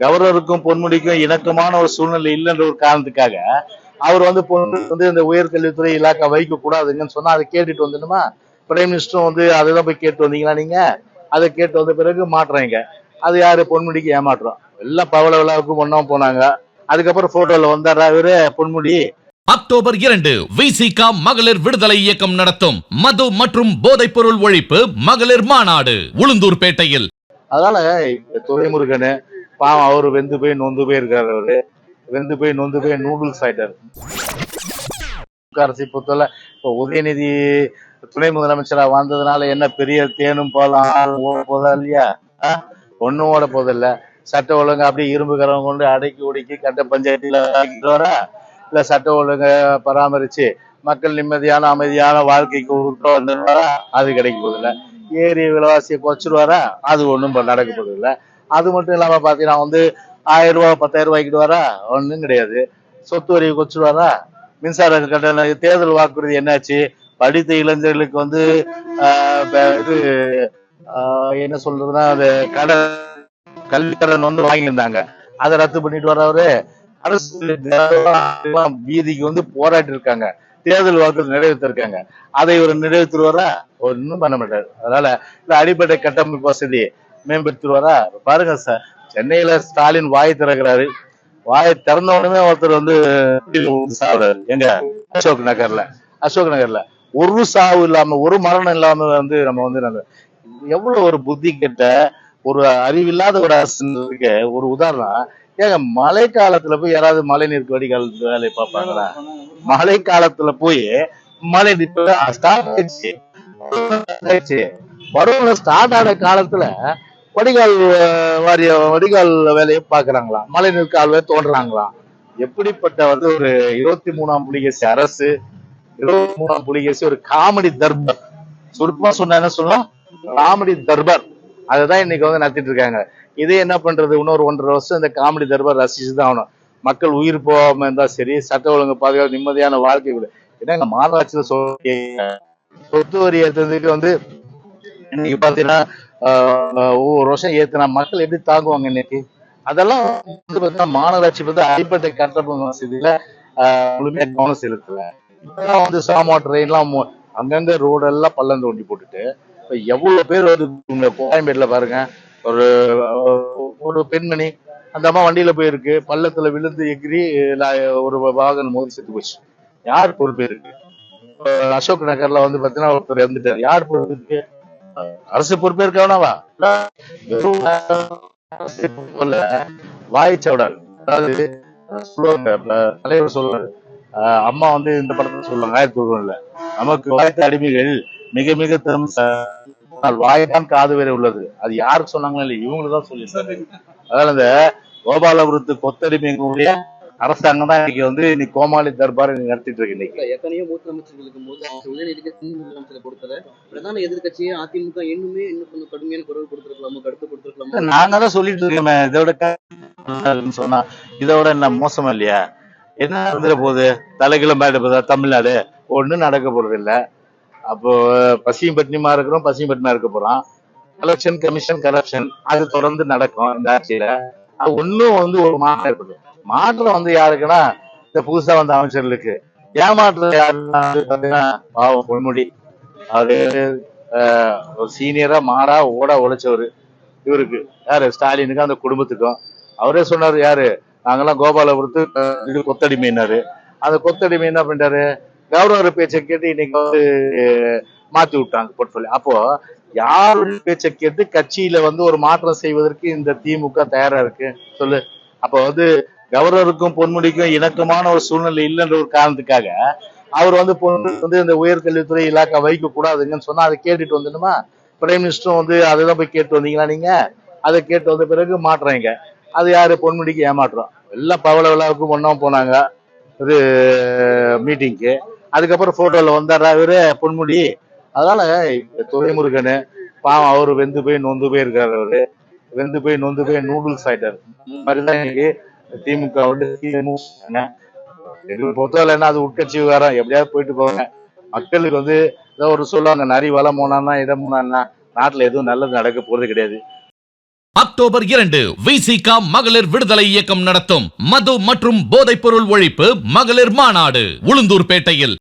கவர்னருக்கும் பொன்முடிக்கும் இணக்கமான ஒரு சூழ்நிலை இல்லைன்ற ஒரு காரணத்துக்காக அவர் வந்து இந்த உயர்கல்வித்துறை இலாக்கா வைக்க கூடாதுங்கன்னு சொன்னா அதை கேட்டுட்டு வந்துடுமா? பிரைம் மினிஸ்டரும் வந்து அதைதான் போய் கேட்டு வந்தீங்களா நீங்க? அதை கேட்டு வந்த பிறகு மாட்டுறீங்க. அது யாரு? பொன்முடிக்கு ஏமாற்றம். எல்லாம் பவள விழாவுக்கு ஒன்னா போனாங்க. அதுக்கப்புறம் போட்டோல வந்தாரா இவரு பொன்முடி? அக்டோபர் 2 விசிக மகளிர் விடுதலை இயக்கம் நடத்தும் மது மற்றும் போதைப் பொருள் ஒழிப்பு மகளிர் மாநாடு உளுந்தூர்பேட்டையில். அதனால துரைமுருகனு பாவம் அவரு வெந்து போய் நொந்து போய் இருக்காரு. அவரு வெந்து போய் நொந்து போய் நூடுல்ஸ் ஆயிட்டாரு. அரசை பொறுத்தவரை இப்போ உதயநிதி துணை முதலமைச்சரா வந்ததுனால என்ன பெரிய தேனும் பாலும் ஓட போதா இல்லையா? ஒன்னும் ஓட போதில்ல. சட்ட ஒழுங்கு அப்படியே இரும்பு கரம் கொண்டு அடக்கி ஒடுக்கி கட்ட பஞ்சாயத்துல ஆக்கிட்டு வரா, இல்ல சட்ட ஒழுங்க பராமரிச்சு மக்கள் நிம்மதியான அமைதியான வாழ்க்கைக்கு வந்துடுவாரா? அது கிடைக்க போதில்லை. ஏரி விலைவாசியை குறைச்சிருவாரா? அது ஒன்றும் நடக்க போதில்லை. அது மட்டும் இல்லாம பாத்தீங்கன்னா வந்து 1000 ரூபாய் 10,000 ரூபாய்க்கிட்டு வரா? ஒன்றும் கிடையாது. சொத்து வரி குறைச்சிருவாரா? மின்சார கட்டண தேர்தல் வாக்குறுதி என்னாச்சு? படித்த இளைஞர்களுக்கு வந்து இது என்ன சொல்றதுன்னா அந்த கல்விக்கடன் வந்து வாங்கியிருந்தாங்க, அதை ரத்து பண்ணிட்டு வர்றவரு. அரசு வீதிக்கு வந்து போராட்டி இருக்காங்க, தேர்தல் வாக்குறுதி நிறைவேற்றிருக்காங்க, அதை இவர் நிறைவேற்றுவாரா? ஒன்றும் பண்ண மாட்டாரு. அதனால இந்த அடிப்படை கட்டமைப்பு வசதி மேம்படுத்துவாரா? பாருங்க சார், சென்னையில ஸ்டாலின் வாய் திறக்கிறாரு. வாயை திறந்த உடனே ஒருத்தர் வந்து சாவுறாரு. எங்க அசோக் நகர்ல ஒரு சாவு இல்லாம ஒரு மரணம் இல்லாம வந்து நம்ம வந்து எவ்வளவு ஒரு புத்தி கெட்ட ஒரு அறிவில்லாத ஒரு அரசுக்கு ஒரு உதாரணம். ஏங்க மழை காலத்துல போய் யாராவது மழை நீர் வடிகால் வேலையை பார்ப்பாங்களா? மழை காலத்துல போய் மழை ஸ்டார்ட் ஆயிடுச்சு, பருவம் ஸ்டார்ட் ஆன காலத்துல வடிகால் வடிகால் வேலையை பாக்குறாங்களா? மழை நீர் கால்வாய் தோன்றாங்களா? எப்படிப்பட்ட வந்து ஒரு 23ஆம் புலிகேசி அரசு, 23ஆம் புலிகேசி ஒரு காமெடி தர்பார். சுருக்கமா சொன்னா என்ன சொல்லலாம்? காமெடி தர்பார். அதுதான் இன்னைக்கு வந்து நடத்திட்டு இருக்காங்க. இதே என்ன பண்றது? இன்னொரு 1.5 வருஷம் இந்த காமெடி தர்பார் ரசிச்சுதான் ஆகணும். மக்கள் உயிர் போகாம இருந்தா சரி, சட்ட ஒழுங்கு பாதுகாப்பு நிம்மதியான வாழ்க்கை கூட. ஏன்னா மாநகராட்சியில சொத்து வரி ஏற்றதுக்கு வந்து இன்னைக்கு பாத்தீங்கன்னா ஒவ்வொரு வருஷம் ஏத்தினா மக்கள் எப்படி தாங்குவாங்க இன்னைக்கு? அதெல்லாம் மாநகராட்சி பத்தி அடிப்படை கட்டமைப்பு வசதியில முழுமையா கவனம் செலுத்தல. இப்பெல்லாம் வந்து சாமா ட்ரெயின் எல்லாம் அங்கங்க ரோடு எல்லாம் பள்ளம் தோண்டி போட்டுட்டு எவ்வளவு பேர் வந்து கோயம்பேடுல பாருங்க, ஒரு ஒரு பெண்மணி அந்த அம்மா வண்டியில போயிருக்கு, பள்ளத்துல விழுந்து எகிரி ஒரு வாகனம் மோதி செத்து போச்சு. யார் பொறுப்பு இருக்கு? அசோக் நகர்ல வந்து பாத்தீங்கன்னா ஒருத்தர் இறந்துட்டாரு. யார் பொறுப்பு இருக்கு? அரசு பொறுப்பே இருக்கவனாவா? வாய்ச்சவடால். அதாவது சொல்லுவாங்க, தலைவர் சொல்றாரு, அம்மா வந்து இந்த படத்துல சொல்லுவாங்க 1901 நமக்கு வாய்த்த அடிமைகள் மிக மிக வாய்தான் காது வேற உள்ளது. அது யாருக்கு சொன்னாங்களோ இல்லை, இவங்களுதான் சொல்லியிருக்காரு. அதனால இந்த கோபாலபுரத்து கொத்தடிமைகளுடைய அரசாங்கம் தான் இன்னைக்கு வந்து இன்னைக்கு கோமாளி தர்பார் நடத்திட்டு இருக்கு. இன்னைக்கு எத்தனையோ மூத்த அமைச்சர்களுக்கு முதலமைச்சரை பொறுத்தல பிரதான எதிர்கட்சியே அதிமுக இன்னுமே இன்னும் கொஞ்சம் கடுமையான குரல் கொடுத்திருக்கலாமோ, கருத்து கொடுத்திருக்கலாமோ. நாங்க தான் சொல்லிட்டு இருக்கோமே, சொன்னா இதோட என்ன மோசமா இல்லையா? என்ன நடந்துட போகுது? தலைகிழமை போதா தமிழ்நாடு? ஒண்ணும் நடக்க போறது இல்ல. அப்போ பசியும் பட்டினியுமா இருக்கிறோம், பசியும் பட்டினியா இருக்க போறோம். எலெக்ஷன் கமிஷன் கரப்ஷன் அது தொடர்ந்து நடக்கும் இந்த ஆட்சியில. அது ஒன்னும் வந்து ஒரு மாற்றம் ஏற்படும். மாற்றம் வந்து யாருக்குன்னா இந்த புதுசா வந்த அமைச்சர்களுக்கு. ஏமாற்றம் யாருன்னா பாவம் பொன்முடி. அவரு ஒரு சீனியரா மாடா ஓட உழைச்சவரு. இவருக்கு யாரு? ஸ்டாலினுக்கு அந்த குடும்பத்துக்கும். அவரே சொன்னாரு, யாரு? நாங்கெல்லாம் கோபாலபுரத்து இது கொத்தடிமைனாரு. அந்த கொத்தடிமை என்ன பண்ணிட்டாரு? கவர்னர் பேச்சை கேட்டு இன்னைக்கு வந்து மாத்தி விட்டாங்க போர்ட்போலியோ. அப்போ யாருடைய பேச்சை கேட்டு கட்சியில வந்து ஒரு மாற்றம் செய்வதற்கு இந்த திமுக தயாரா இருக்கு சொல்லு. அப்ப வந்து கவர்னருக்கும் பொன்முடிக்கும் இணக்கமான ஒரு சூழ்நிலை இல்லைன்ற ஒரு காரணத்துக்காக அவர் வந்து இந்த உயர்கல்வித்துறை இலாக்கா வைக்க கூடாதுங்கன்னு சொன்னா அதை கேட்டுட்டு வந்துடுமா? பிரைம் மினிஸ்டரும் வந்து அதைதான் போய் கேட்டு வந்தீங்களா நீங்க? அதை கேட்டு வந்த பிறகு மாட்டுறீங்க. அது யாரு? பொன்முடிக்கு ஏமாற்றம். எல்லாம் பவள விழாவுக்கு ஒன்னா போனாங்க ஒரு மீட்டிங்க்கு. அதுக்கப்புறம் போட்டோல வந்தாரா இவரு பொன்முடி? அதனால துரைமுருகனு பாவம் அவரு வெந்து போய் நொந்து போய் இருக்காரு. அவரு வெந்து போய் நொந்து போய் நூடுல்ஸ் ஆயிட்டாரு. மாதிரிதான் இன்னைக்கு திமுக வந்து பொறுத்தவரை என்ன, அது உட்கட்சி விவகாரம், எப்படியாவது போயிட்டு போவாங்க. மக்களுக்கு வந்து ஏதோ ஒரு சொல்லுவாங்க, நரி வளம் போனான்னா இடம் போனா நாட்டுல எதுவும் நல்லது நடக்க போறது கிடையாது. அக்டோபர் 2 விசிக மகளிர் விடுதலை இயக்கம் நடத்தும் மது மற்றும் போதைப் பொருள் ஒழிப்பு மகளிர் மாநாடு உளுந்தூர்பேட்டையில்.